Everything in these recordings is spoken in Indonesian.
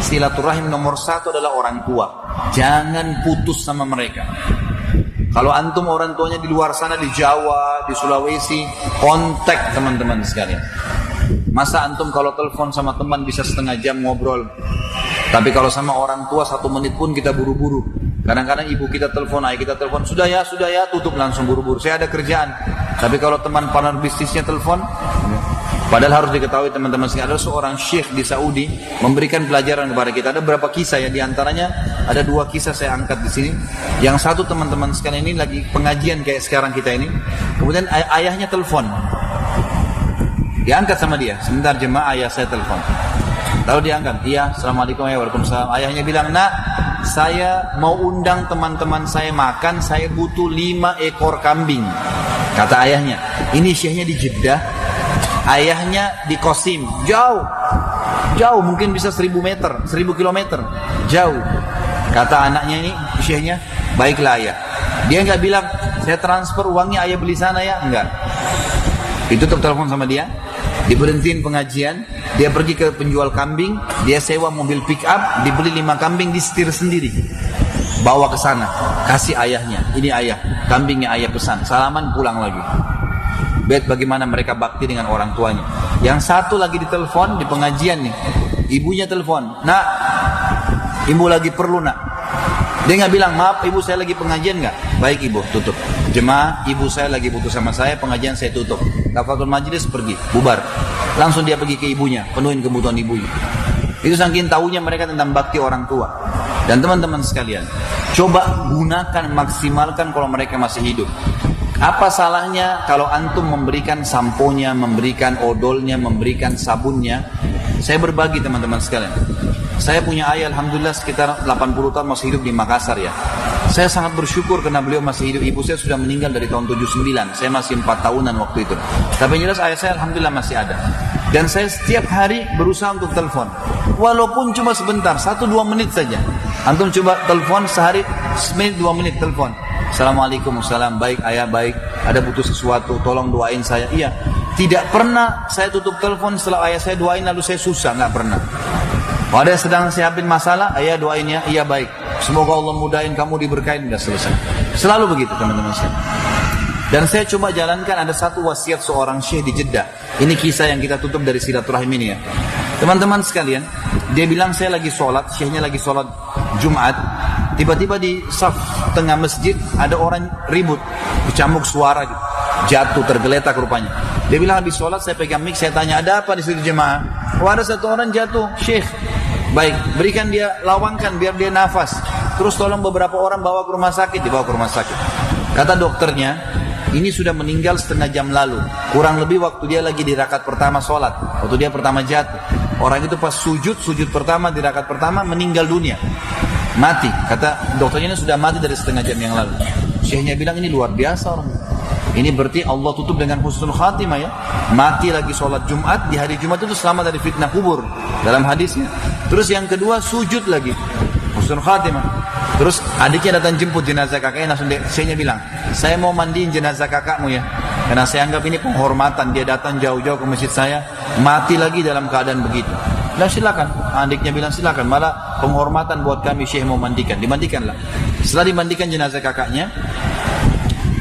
silaturahim nomor satu adalah orang tua. Jangan putus sama mereka. Kalau antum orang tuanya di luar sana, di Jawa, di Sulawesi, kontak teman-teman sekalian. Masa antum kalau telepon sama teman bisa setengah jam ngobrol, tapi kalau sama orang tua 1 menit pun kita buru-buru. Kadang-kadang ibu kita telepon, ayah kita telepon, sudah ya, tutup langsung buru-buru. Saya ada kerjaan. Tapi kalau teman partner bisnisnya telepon, padahal harus diketahui teman-teman sekalian, ada seorang syekh di Saudi memberikan pelajaran kepada kita. Ada beberapa kisah ya, diantaranya ada 2 kisah saya angkat di sini. Yang satu teman-teman sekalian ini lagi pengajian kayak sekarang kita ini, kemudian ayahnya telepon, diangkat sama dia, sebentar jemaah ayah saya telepon. Lalu diangkat, iya, assalamualaikum ya, waalaikumsalam. Ayahnya bilang, nak, saya mau undang teman-teman saya makan, saya butuh 5 ekor kambing. Kata ayahnya, ini syekhnya di Jeddah, ayahnya di Qasim, jauh, mungkin bisa 1000 meter, 1000 kilometer, jauh. Kata anaknya ini, syekhnya, baiklah ayah. Dia nggak bilang, saya transfer uangnya ayah beli sana ya, enggak. Ditutup telepon sama dia, diberhentiin pengajian, dia pergi ke penjual kambing, dia sewa mobil pick up, dibeli 5 kambing, disetir sendiri, bawa ke sana, kasih ayahnya, ini ayah, kambingnya ayah pesan, salaman pulang lagi. Bet bagaimana mereka bakti dengan orang tuanya. Yang satu lagi ditelepon di pengajian nih, ibunya telepon, nak, ibu lagi perlu nak. Dia nggak bilang, maaf ibu saya lagi pengajian nggak? Baik ibu, tutup. Jemaah, ibu saya lagi butuh sama saya, pengajian saya tutup. Kafatul majlis pergi, bubar. Langsung dia pergi ke ibunya, penuhin kebutuhan ibunya. Itu saking tahunya mereka tentang bakti orang tua. Dan teman-teman sekalian, coba gunakan, maksimalkan kalau mereka masih hidup. Apa salahnya kalau antum memberikan samponya, memberikan odolnya, memberikan sabunnya? Saya berbagi teman-teman sekalian. Saya punya ayah, alhamdulillah sekitar 80 tahun masih hidup di Makassar ya. Saya sangat bersyukur karena beliau masih hidup. Ibu saya sudah meninggal dari tahun 79. Saya masih 4 tahunan waktu itu. Tapi yang jelas ayah saya alhamdulillah masih ada. Dan saya setiap hari berusaha untuk telepon. Walaupun cuma sebentar, 1-2 menit saja. Antum coba telepon sehari, semenit 2 menit telepon. Assalamualaikum, salam, baik ayah, baik. Ada butuh sesuatu, tolong doain saya. Iya. Tidak pernah saya tutup telepon setelah ayah saya doain lalu saya susah, nggak pernah. Kalau ada yang sedang siapin masalah, ayah doain ya, iya baik. Semoga Allah mudahin kamu diberkahin, udah selesai. Selalu begitu teman-teman saya. Dan saya coba jalankan, ada satu wasiat seorang syekh di Jeddah. Ini kisah yang kita tutup dari silaturahim ini ya. Teman-teman sekalian, dia bilang saya lagi sholat, syekhnya lagi sholat Jumat. Tiba-tiba di saf tengah masjid ada orang ribut, kecamuk suara gitu. Jatuh, tergeletak rupanya. Dia bilang habis sholat saya pegang mic, saya tanya ada apa di situ jemaah? Oh ada satu orang jatuh, syekh. Baik, berikan dia, lawangkan biar dia nafas. Terus tolong beberapa orang bawa ke rumah sakit, dibawa ke rumah sakit. Kata dokternya, ini sudah meninggal setengah jam lalu. Kurang lebih waktu dia lagi di rakaat pertama sholat, waktu dia pertama jatuh. Orang itu pas sujud pertama di rakaat pertama meninggal dunia. Mati, kata dokternya ini sudah mati dari setengah jam yang lalu. Syekhnya bilang ini luar biasa orang. Ini berarti Allah tutup dengan husnul khatimah ya. Mati lagi sholat Jumat, di hari Jumat itu selamat dari fitnah kubur dalam hadisnya. Terus yang kedua sujud lagi, husnul khatimah. Terus adiknya datang jemput jenazah kakaknya, langsung syekhnya bilang, saya mau mandiin jenazah kakakmu ya, karena saya anggap ini penghormatan. Dia datang jauh-jauh ke masjid saya, mati lagi dalam keadaan begitu. Nah silakan, adiknya bilang silakan, malah penghormatan buat kami syekh mau mandikan. Dimandikanlah. Setelah dimandikan jenazah kakaknya,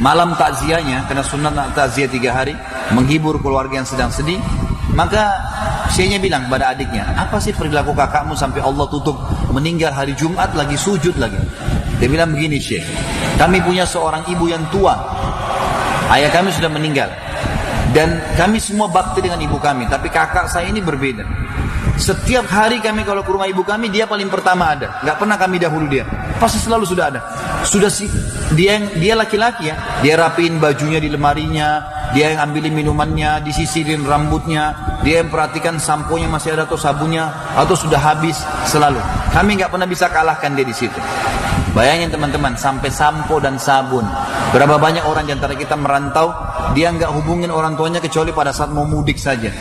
malam takziahnya, karena sunat takziah 3 hari, menghibur keluarga yang sedang sedih, maka syekhnya bilang kepada adiknya, apa sih perilaku kakakmu sampai Allah tutup, meninggal hari Jumat lagi sujud lagi. Dia bilang begini syekh, kami punya seorang ibu yang tua, ayah kami sudah meninggal, dan kami semua bakti dengan ibu kami, tapi kakak saya ini berbeda. Setiap hari kami kalau ke rumah ibu kami, dia paling pertama ada, nggak pernah kami dahulu dia, pasti selalu sudah ada. Sudah dia laki-laki ya, dia rapiin bajunya di lemarinya, dia yang ambilin minumannya, disisirin rambutnya, dia yang perhatikan samponya masih ada atau sabunnya atau sudah habis, selalu. Kami nggak pernah bisa kalahkan dia di situ. Bayangin teman-teman, sampai sampo dan sabun. Berapa banyak orang di antara kita merantau, dia nggak hubungin orang tuanya kecuali pada saat mau mudik saja.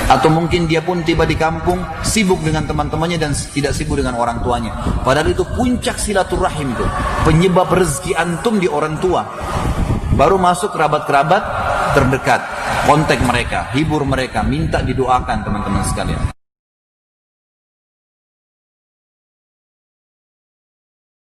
Atau mungkin dia pun tiba di kampung, sibuk dengan teman-temannya dan tidak sibuk dengan orang tuanya. Padahal itu puncak silaturahim tuh. Penyebab rezeki antum di orang tua. Baru masuk kerabat-kerabat terdekat. Kontak mereka, hibur mereka, minta didoakan teman-teman sekalian.